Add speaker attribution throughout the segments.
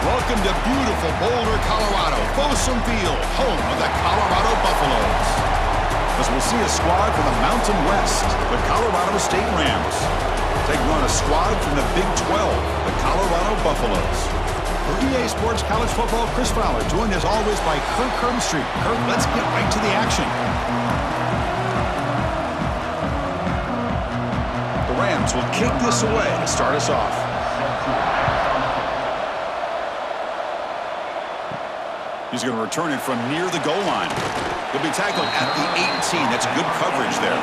Speaker 1: Welcome to beautiful Boulder, Colorado, Folsom Field, home of the Colorado Buffaloes. As we'll see a squad from the Mountain West, the Colorado State Rams, taking on a squad from the Big 12, the Colorado Buffaloes. For EA Sports College Football, Chris Fowler, joined as always by Kirk Herbstreit. Kirk, let's get right to the action. The Rams will kick this away to start us off. He's going to return it from near the goal line. He'll be tackled at the 18. That's good coverage there.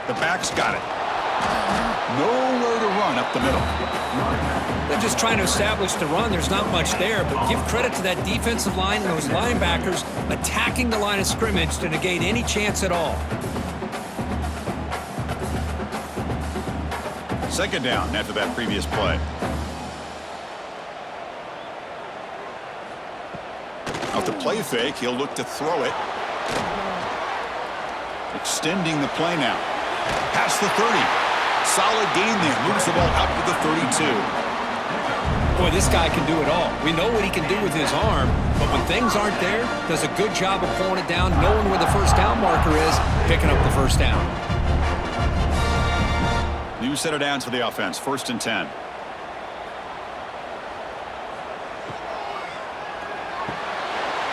Speaker 1: The back's got it. Nowhere to run up the middle.
Speaker 2: They're just trying to establish the run. There's not much there, but give credit to that defensive line and those linebackers attacking the line of scrimmage to negate any chance at all.
Speaker 1: Second down after that previous play. Off the play fake, he'll look to throw it. Extending the play now. Past the 30. Solid gain there. Moves the ball up to the 32.
Speaker 2: Boy, this guy can do it all. We know what he can do with his arm, but when things aren't there, does a good job of pulling it down, knowing where the first down marker is, picking up the first down.
Speaker 1: New center down to the offense. 1st and 10.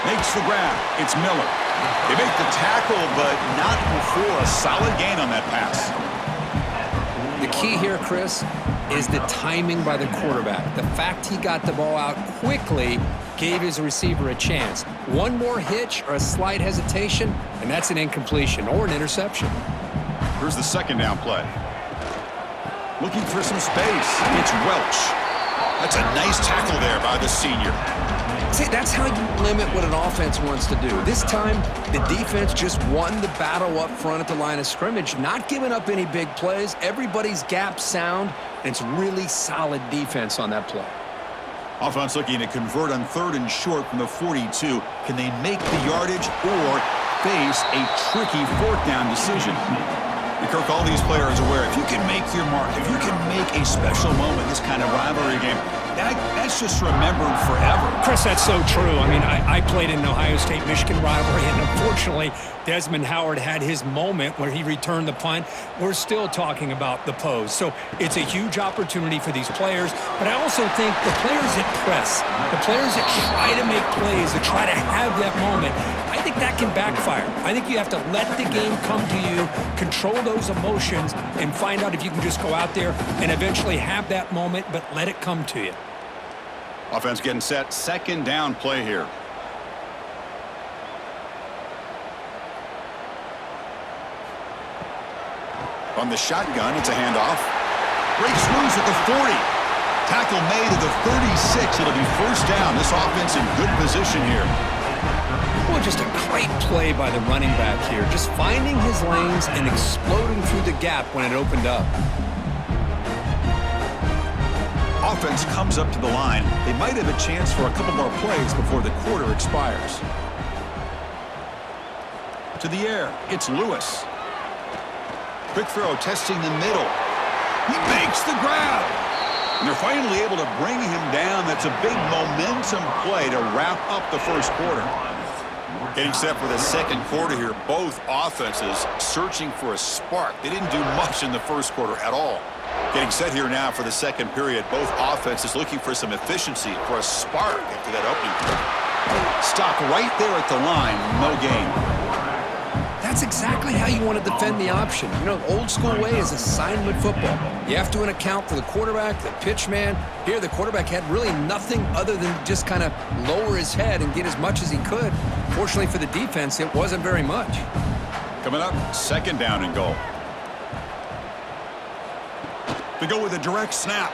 Speaker 1: Makes the grab. It's Miller. They make the tackle, but not before a solid gain on that pass.
Speaker 2: The key here, Chris, is the timing by the quarterback. The fact he got the ball out quickly gave his receiver a chance. One more hitch or a slight hesitation, and that's an incompletion or an interception.
Speaker 1: Here's the second down play. Looking for some space. It's Welch. That's a nice tackle there by the senior.
Speaker 2: See, that's how you limit what an offense wants to do. This time, the defense just won the battle up front at the line of scrimmage, not giving up any big plays. Everybody's gap sound, and it's really solid defense on that play.
Speaker 1: Offense looking to convert on 3rd and short from the 42. Can they make the yardage or face a tricky 4th down decision? And Kirk, all these players are aware, if you can make your mark, if you can make a special moment, this kind of rivalry game, that's just remembered forever.
Speaker 2: Chris, that's so true. I mean, I played in an Ohio State-Michigan rivalry, and unfortunately, Desmond Howard had his moment where he returned the punt. We're still talking about the pose. So it's a huge opportunity for these players, but I also think the players that press, the players that try to make plays, that try to have that moment, I think that can backfire. I think you have to let the game come to you, control those emotions, and find out if you can just go out there and eventually have that moment, but let it come to you.
Speaker 1: Offense getting set. Second down play here. On the shotgun, it's a handoff. Breaks loose at the 40. Tackle made at the 36. It'll be 1st down. This offense in good position here.
Speaker 2: Well, just a great play by the running back here. Just finding his lanes and exploding through the gap when it opened up.
Speaker 1: Offense comes up to the line. They might have a chance for a couple more plays before the quarter expires. To the air, it's Lewis. Quick throw, testing the middle. He makes the grab. And they're finally able to bring him down. That's a big momentum play to wrap up the first quarter. Getting set for the second quarter here. Both offenses searching for a spark. They didn't do much in the first quarter at all. Getting set here now for the second period. Both offenses looking for some efficiency, for a spark after that opening quarter. Stop right there at the line. No gain.
Speaker 2: That's exactly how you want to defend the option. You know, the old school way is assignment football. You have to account for the quarterback, the pitch man. Here, the quarterback had really nothing other than just kind of lower his head and get as much as he could. Fortunately for the defense, it wasn't very much.
Speaker 1: Coming up, 2nd down and goal. They go with a direct snap.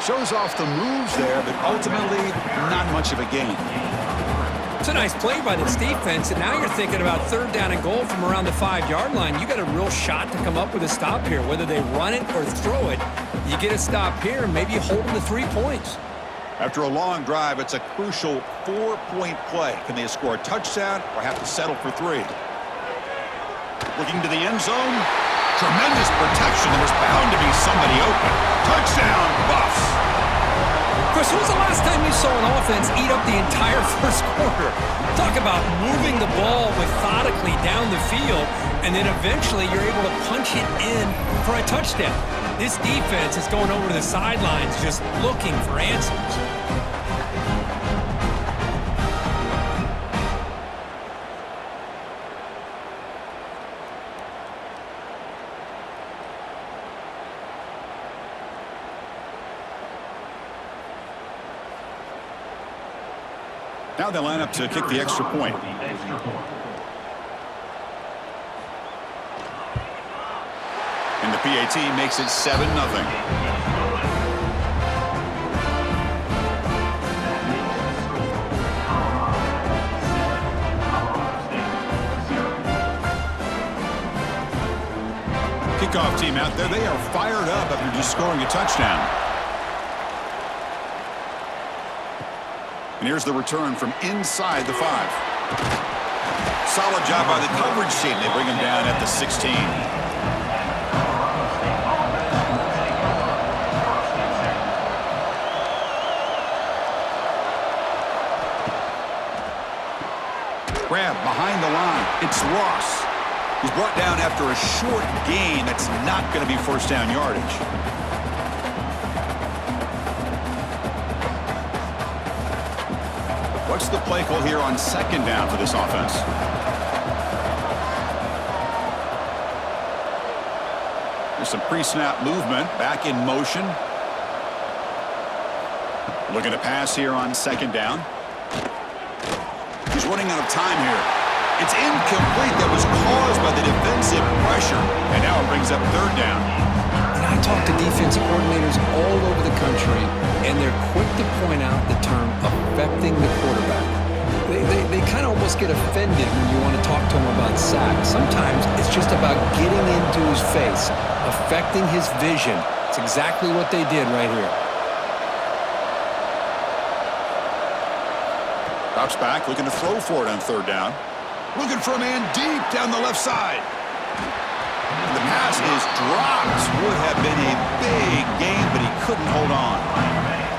Speaker 1: Shows off the moves there, but ultimately not much of a gain.
Speaker 2: It's a nice play by this defense, and now you're thinking about 3rd down and goal from around the 5-yard line. You got a real shot to come up with a stop here. Whether they run it or throw it, you get a stop here, and maybe you hold them to 3 points.
Speaker 1: After a long drive, it's a crucial 4-point play. Can they score a touchdown or have to settle for 3? looking to the end zone. Tremendous protection. There was bound to be somebody open. Touchdown, Buffs.
Speaker 2: Chris, when was the last time you saw an offense eat up the entire first quarter? Talk about moving the ball methodically down the field, and then eventually you're able to punch it in for a touchdown. This defense is going over to the sidelines just looking for answers.
Speaker 1: Now they line up to kick the extra point. And the PAT makes it 7-0. Kickoff team out there. They are fired up after just scoring a touchdown. And here's the return from inside the 5. Solid job by the coverage team. They bring him down at the 16. Grab behind the line. It's Ross. He's brought down after a short gain. That's not going to be first down yardage. What's the play call here on second down for this offense? There's some pre-snap movement. Back in motion. Looking to pass here on second down. He's running out of time here. It's incomplete. That was caused by the defensive pressure. And now it brings up third down.
Speaker 3: And I talk to defensive coordinators all over the country, and they're quick to point out the term affecting the quarterback. They kind of almost get offended when you want to talk to them about sacks. Sometimes it's just about getting into his face, affecting his vision. It's exactly what they did right here.
Speaker 1: Drops back, looking to throw for it on third down. Looking for a man deep down the left side. And the pass is dropped. Would have been a big game, but he couldn't hold on.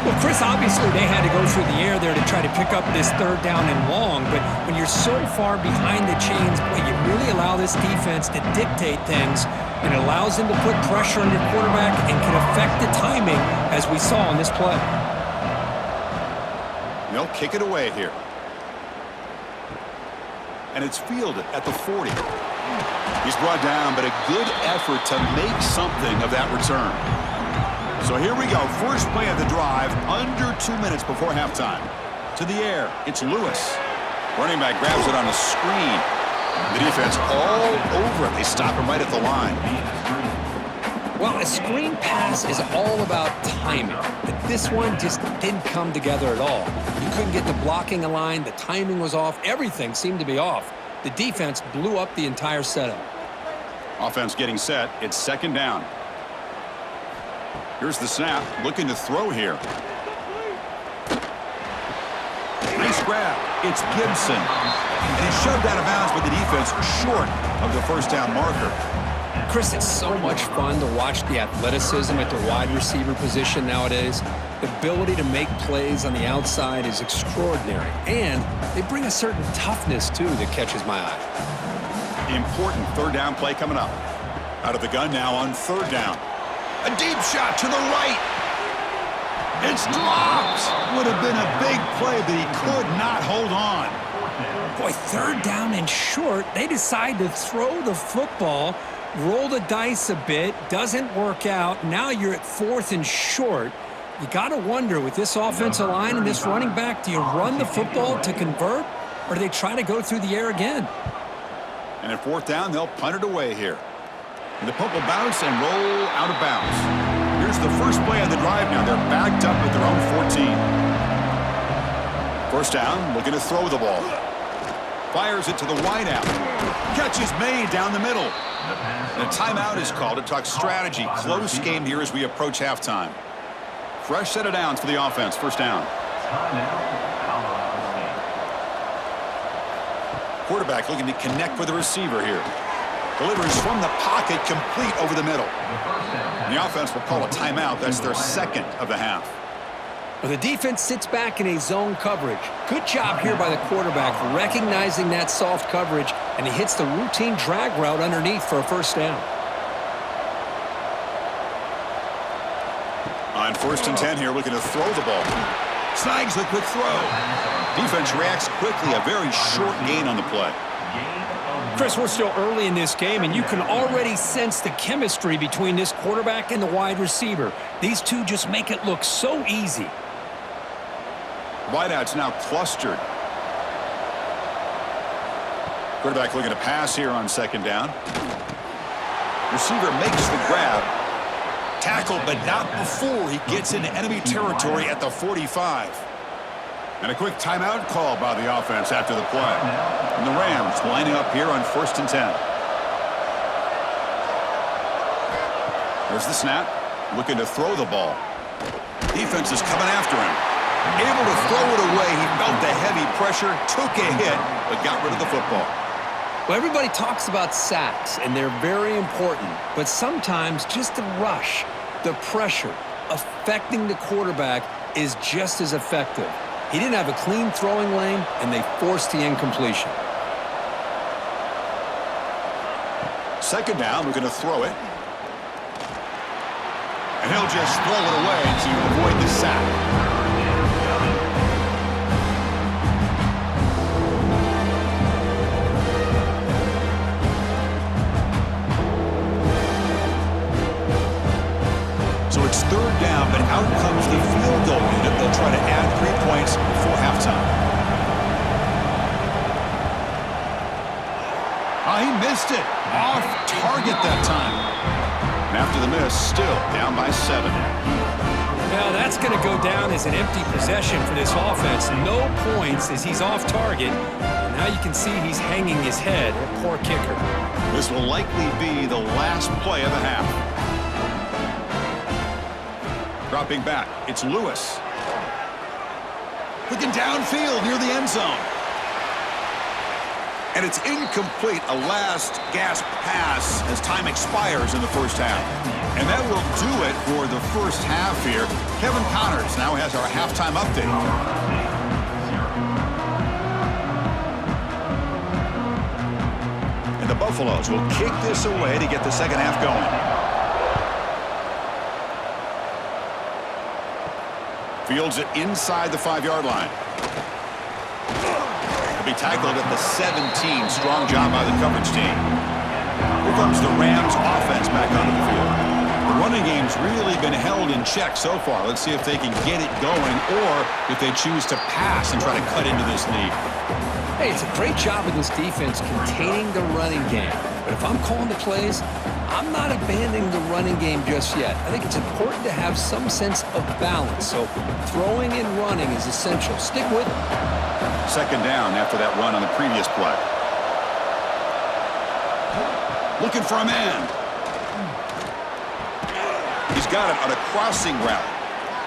Speaker 2: Well, Chris, obviously they had to go through the air there to try to pick up this third down and long, but when you're so far behind the chains, boy, you really allow this defense to dictate things, and it allows them to put pressure on your quarterback and can affect the timing, as we saw on this play.
Speaker 1: They'll kick it away here. And it's fielded at the 40. He's brought down, but a good effort to make something of that return. So here we go. First play of the drive, under 2 minutes before halftime. To the air, it's Lewis. Running back grabs it on a screen. The defense all over it. They stop him right at the line.
Speaker 3: Well, a screen pass is all about timing, but this one just didn't come together at all. You couldn't get the blocking aligned, the timing was off, everything seemed to be off. The defense blew up the entire setup.
Speaker 1: Offense getting set. It's second down. Here's the snap. Looking to throw here. Nice grab. It's Gibson. And he's shoved out of bounds by the defense short of the first down marker.
Speaker 3: Chris, it's so much fun to watch the athleticism at the wide receiver position nowadays. The ability to make plays on the outside is extraordinary. And they bring a certain toughness, too, that catches my eye.
Speaker 1: Important third down play coming up. Out of the gun now on third down. A deep shot to the right. It's dropped. Would have been a big play, but he could not hold on.
Speaker 2: Boy, third down and short. They decide to throw the football, roll the dice a bit, doesn't work out. Now you're at fourth and short. You got to wonder, with this offensive line and this running back, do you run the football to convert, or do they try to go through the air again?
Speaker 1: And at fourth down, they'll punt it away here. And the punt will bounce and roll out of bounds. Here's the first play of the drive now. They're backed up at their own 14. First down, looking to throw the ball. Fires it to the wideout. Catch is made down the middle. And a timeout is called to talk strategy. Close game here as we approach halftime. Fresh set of downs for the offense. First down. Quarterback looking to connect with the receiver here. Delivers from the pocket, complete over the middle. The offense will call a timeout. That's their second of the half.
Speaker 2: Well, the defense sits back in a zone coverage. Good job here by the quarterback recognizing that soft coverage, and he hits the routine drag route underneath for a first down.
Speaker 1: On 1st and 10 here, looking to throw the ball. Snags the quick throw. Defense reacts quickly, a very short gain on the play.
Speaker 2: Chris, we're still early in this game, and you can already sense the chemistry between this quarterback and the wide receiver. These two just make it look so easy.
Speaker 1: Wideouts now clustered. Quarterback looking to pass here on 2nd down. Receiver makes the grab. Tackled, but not before he gets into enemy territory at the 45. And a quick timeout call by the offense after the play. And the Rams lining up here on 1st and 10. There's the snap. Looking to throw the ball. Defense is coming after him. Able to throw it away. He felt the heavy pressure, took a hit, but got rid of the football.
Speaker 2: Well, everybody talks about sacks, and they're very important. But sometimes just the rush, the pressure, affecting the quarterback is just as effective. He didn't have a clean throwing lane, and they forced the incompletion.
Speaker 1: 2nd down, we're going to throw it. And he'll just throw it away to avoid the sack. So it's 3rd down, but out comes the field goal unit. They'll try to add 3 points before halftime. Oh, he missed it. Off target that time. And after the miss, still down by 7.
Speaker 2: Now that's going to go down as an empty possession for this offense. No points as he's off target. And now you can see he's hanging his head. A poor kicker.
Speaker 1: This will likely be the last play of the half. Dropping back, it's Lewis. Looking downfield near the end zone. And it's incomplete, a last gasp pass as time expires in the first half. And that will do it for the first half here. Kevin Connors now has our halftime update. And the Buffaloes will kick this away to get the second half going. Fields it inside the 5-yard line. He'll be tackled at the 17. Strong job by the coverage team. Here comes the Rams offense back onto the field. The running game's really been held in check so far. Let's see if they can get it going or if they choose to pass and try to cut into this lead.
Speaker 2: Hey, it's a great job of this defense containing the running game. But if I'm calling the plays, I'm not abandoning the running game just yet. I think it's important to have some sense of balance. So throwing and running is essential. Stick with it.
Speaker 1: 2nd down after that run on the previous play. Looking for a man. He's got it on a crossing route.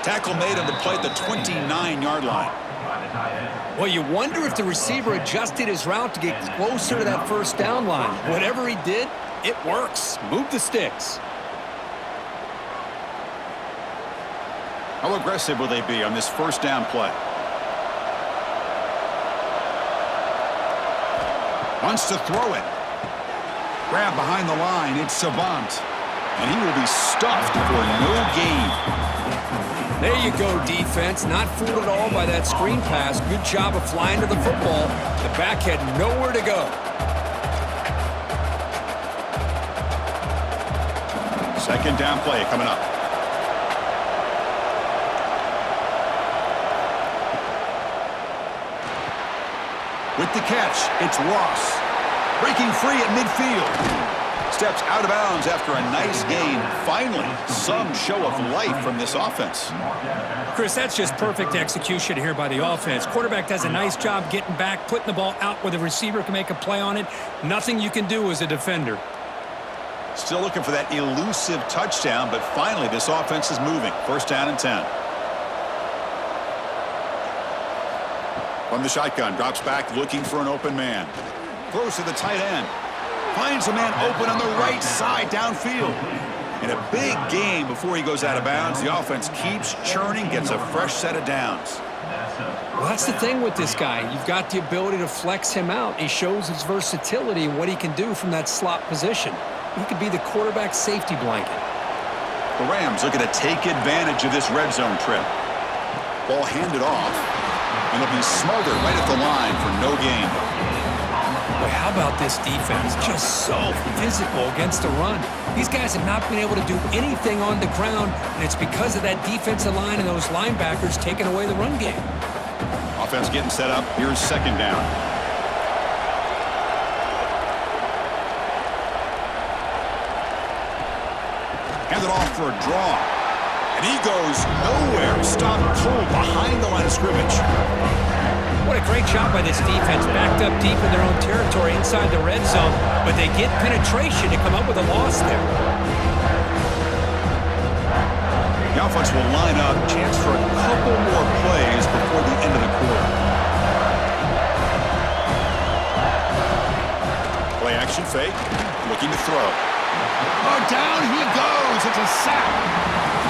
Speaker 1: Tackle made on the play at the 29-yard line.
Speaker 2: Well, you wonder if the receiver adjusted his route to get closer to that first down line. Whatever he did, it works. Move the sticks.
Speaker 1: How aggressive will they be on this first down play? Wants to throw it. Grab behind the line. It's Savant. And he will be stuffed for no gain.
Speaker 2: There you go, defense. Not fooled at all by that screen pass. Good job of flying to the football. The back had nowhere to go.
Speaker 1: 2nd down play coming up. With the catch, it's Ross. Breaking free at midfield. Steps out of bounds after a nice gain. Finally, some show of life from this offense.
Speaker 2: Chris, that's just perfect execution here by the offense. Quarterback does a nice job getting back, putting the ball out where the receiver can make a play on it. Nothing you can do as a defender.
Speaker 1: Still looking for that elusive touchdown, but finally this offense is moving. 1st down and 10. From the shotgun, drops back looking for an open man. Throws to the tight end. Finds a man open on the right side downfield. In a big game before he goes out of bounds, the offense keeps churning, gets a fresh set of downs.
Speaker 2: Well, that's the thing with this guy. You've got the ability to flex him out. He shows his versatility and what he can do from that slot position. He could be the quarterback's safety blanket.
Speaker 1: The Rams looking to take advantage of this red zone trip. Ball handed off, and it'll be smothered right at the line for no gain.
Speaker 2: Boy, how about this defense? Just so physical against the run. These guys have not been able to do anything on the ground, and it's because of that defensive line and those linebackers taking away the run game.
Speaker 1: Offense getting set up. Here's second down. Handed off for a draw. And he goes nowhere. Stopped cold behind the line of scrimmage.
Speaker 2: What a great job by this defense. Backed up deep in their own territory inside the red zone, but they get penetration to come up with a loss there.
Speaker 1: The offense will line up. Chance for a couple more plays before the end of the quarter. Play action fake. Looking to throw. Oh, down he goes. It's a sack.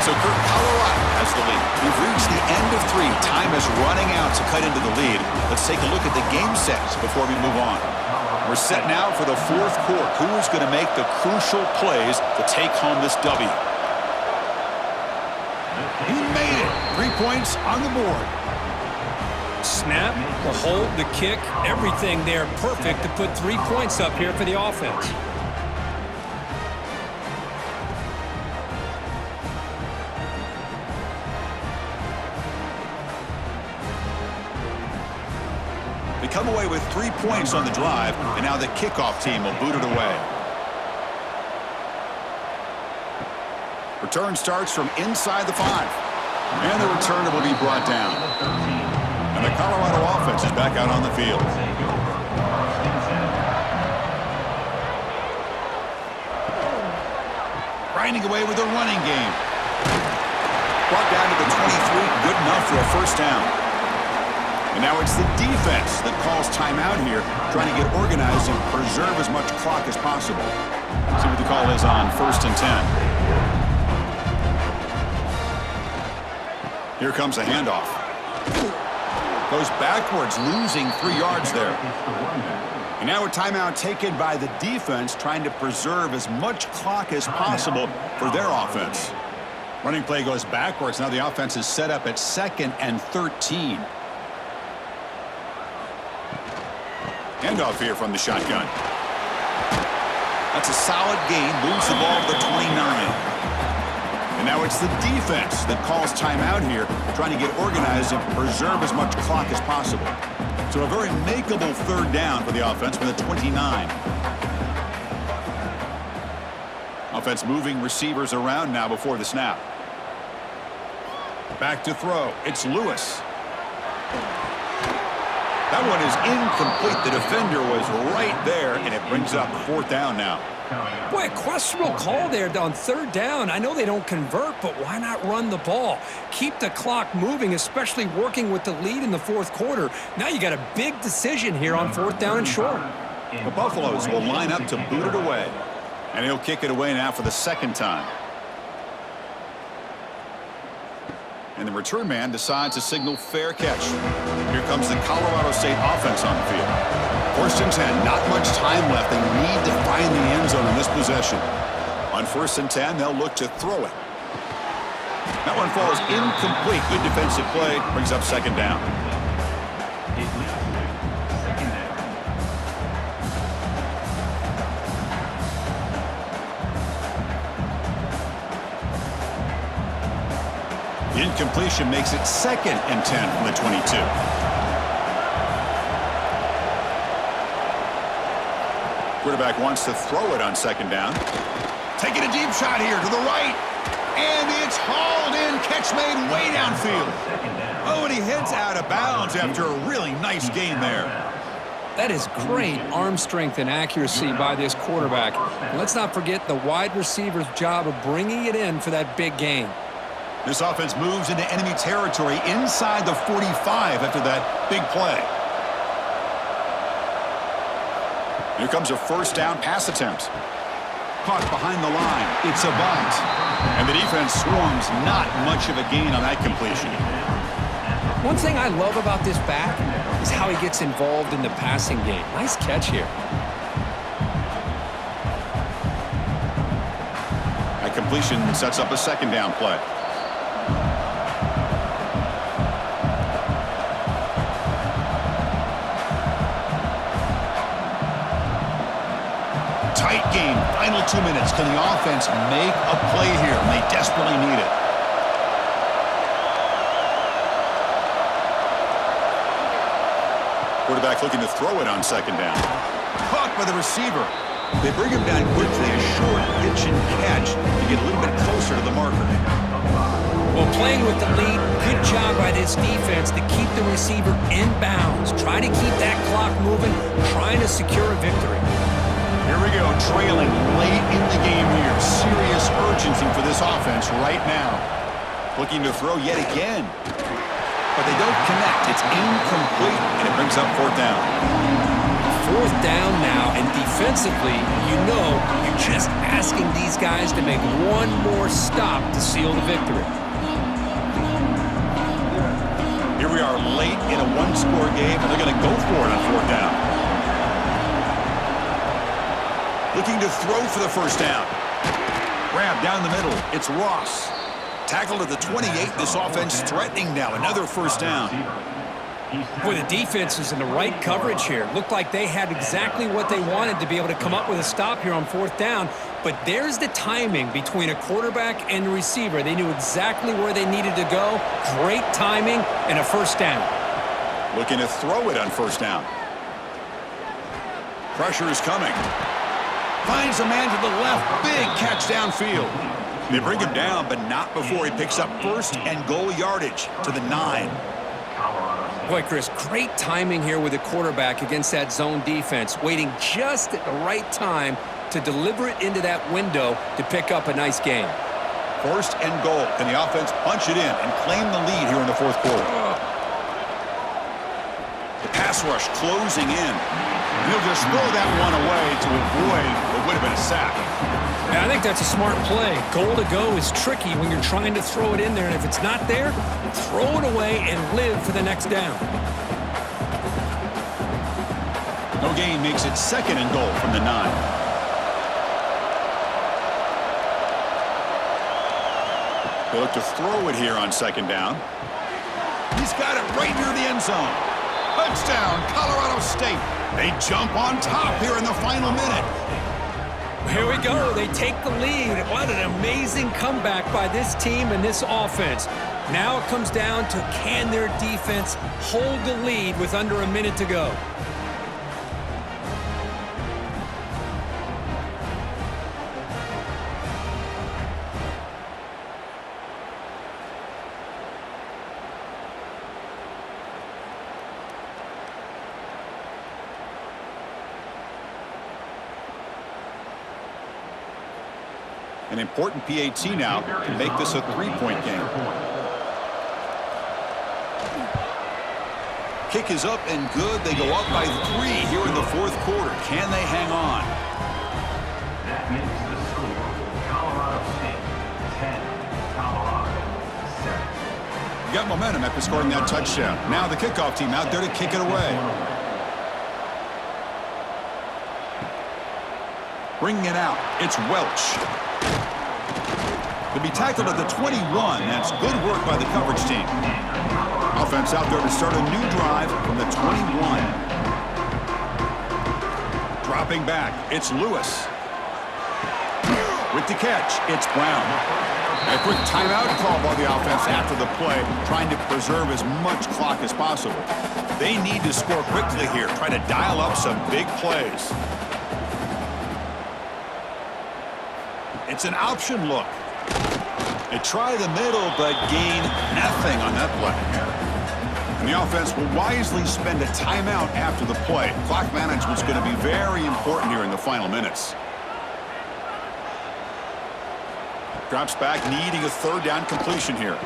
Speaker 1: So Colorado has the lead. We've reached the end of 3. Time is running out to cut into the lead. Let's take a look at the game sets before we move on. We're set now for the 4th quarter. Who is going to make the crucial plays to take home this W? He made it. 3 points on the board.
Speaker 2: Snap, the hold, the kick, everything there perfect to put 3 points up here for the offense.
Speaker 1: They come away with 3 points on the drive, and now the kickoff team will boot it away. Return starts from inside the 5. And the returner will be brought down. And the Colorado offense is back out on the field. Grinding away with a running game. Brought down to the 23, good enough for a first down. And now it's the defense that calls timeout here, trying to get organized and preserve as much clock as possible. See what the call is on 1st and 10. Here comes a handoff. Goes backwards, losing 3 yards there. And now a timeout taken by the defense, trying to preserve as much clock as possible for their offense. Running play goes backwards. Now the offense is set up at 2nd and 13. Handoff here from the shotgun. That's a solid gain. Moves the ball to the 29. And now it's the defense that calls timeout here, trying to get organized and preserve as much clock as possible. So a very makeable 3rd down for the offense with a 29. Offense moving receivers around now before the snap. Back to throw. It's Lewis. That one is incomplete. The defender was right there, and it brings up 4th down now.
Speaker 2: Boy, a questionable call there on 3rd down. I know they don't convert, but why not run the ball? Keep the clock moving, especially working with the lead in the 4th quarter. Now you got a big decision here on 4th down and short.
Speaker 1: The Buffaloes will line up to boot it away. And he'll kick it away now for the 2nd time. And the return man decides to signal fair catch. Here comes the Colorado State offense on the field. 1st and 10, not much time left. They need to find the end zone in this possession. On 1st and 10, they'll look to throw it. That one falls incomplete. Good defensive play. Brings up 2nd down. The incompletion makes it 2nd and 10 from the 22. Quarterback wants to throw it on 2nd down. Taking a deep shot here to the right. And it's hauled in. Catch made way downfield. Oh, and he heads out of bounds after a really nice gain there.
Speaker 2: That is great arm strength and accuracy by this quarterback. And let's not forget the wide receiver's job of bringing it in for that big gain.
Speaker 1: This offense moves into enemy territory inside the 45 after that big play. Here comes a first down pass attempt. Caught behind the line. It's a bunt. And the defense swarms. Not much of a gain on that completion.
Speaker 2: One thing I love about this back is how he gets involved in the passing game. Nice catch here.
Speaker 1: That completion sets up a second down play. Tight game. Final 2 minutes. Can the offense make a play here? And they desperately need it. Quarterback looking to throw it on second down. Caught by the receiver. They bring him down quickly. A short pitch and catch to get a little bit closer to the marker.
Speaker 2: Well, playing with the lead, good job by this defense to keep the receiver in bounds. Try to keep that clock moving, trying to secure a victory.
Speaker 1: Here we go, trailing late in the game here. Serious urgency for this offense right now. Looking to throw yet again. But they don't connect. It's incomplete, and it brings up fourth down.
Speaker 2: Fourth down now, and defensively, you're just asking these guys to make one more stop to seal the victory.
Speaker 1: Here we are late in a one-score game, and they're going to go for it on fourth down. Looking to throw for the first down. Grab down the middle. It's Ross. Tackled at the 28. This offense threatening now. Another first down.
Speaker 2: Boy, the defense was in the right coverage here. Looked like they had exactly what they wanted to be able to come up with a stop here on fourth down. But there's the timing between a quarterback and the receiver. They knew exactly where they needed to go. Great timing and a first down.
Speaker 1: Looking to throw it on first down. Pressure is coming. Finds a man to the left. Big catch downfield. They bring him down, but not before he picks up first and goal yardage to the 9.
Speaker 2: Boy, Chris, great timing here with the quarterback against that zone defense, waiting just at the right time to deliver it into that window to pick up a nice gain.
Speaker 1: First and goal. Can the offense punch it in and claim the lead here in the fourth quarter? The pass rush closing in. And he'll just throw that one away to avoid what would have been a sack.
Speaker 2: Yeah, I think that's a smart play. Goal to go is tricky when you're trying to throw it in there, and if it's not there, throw it away and live for the next down.
Speaker 1: No gain makes it second and goal from the 9. They look to throw it here on second down. He's got it right near the end zone. Touchdown, Colorado State. They jump on top here in the final minute.
Speaker 2: Here we go. They take the lead. What an amazing comeback by this team and this offense. Now it comes down to, can their defense hold the lead with under a minute to go?
Speaker 1: An important PAT now to make this a three-point game. Kick is up and good. They go up by 3 here in the fourth quarter. Can they hang on?
Speaker 4: That makes the score Colorado State 10, Colorado 7.
Speaker 1: You got momentum after scoring that touchdown. Now the kickoff team out there to kick it away. Bringing it out, it's Welch. To be tackled at the 21, that's good work by the coverage team. Offense out there to start a new drive from the 21. Dropping back, it's Lewis. With the catch, it's Brown. A quick timeout call by the offense after the play, trying to preserve as much clock as possible. They need to score quickly here, try to dial up some big plays. It's an option look. They try the middle, but gain nothing on that play. And the offense will wisely spend a timeout after the play. Clock management's going to be very important here in the final minutes. Drops back, needing a third down completion here.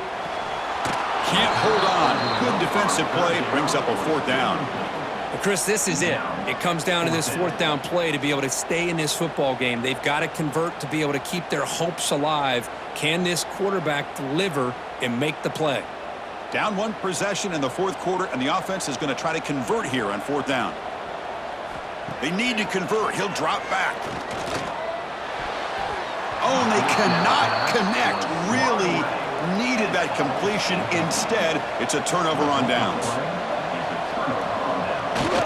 Speaker 1: Can't hold on. Good defensive play, brings up a fourth down.
Speaker 2: Well, Chris, this is it. It comes down to this fourth down play to be able to stay in this football game. They've got to convert to be able to keep their hopes alive. Can this quarterback deliver and make the play?
Speaker 1: Down one possession in the fourth quarter, and the offense is going to try to convert here on fourth down. They need to convert. He'll drop back. Oh, and they cannot connect. Really needed that completion. Instead, it's a turnover on downs.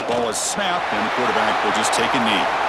Speaker 1: Ball is snapped, and the quarterback will just take a knee.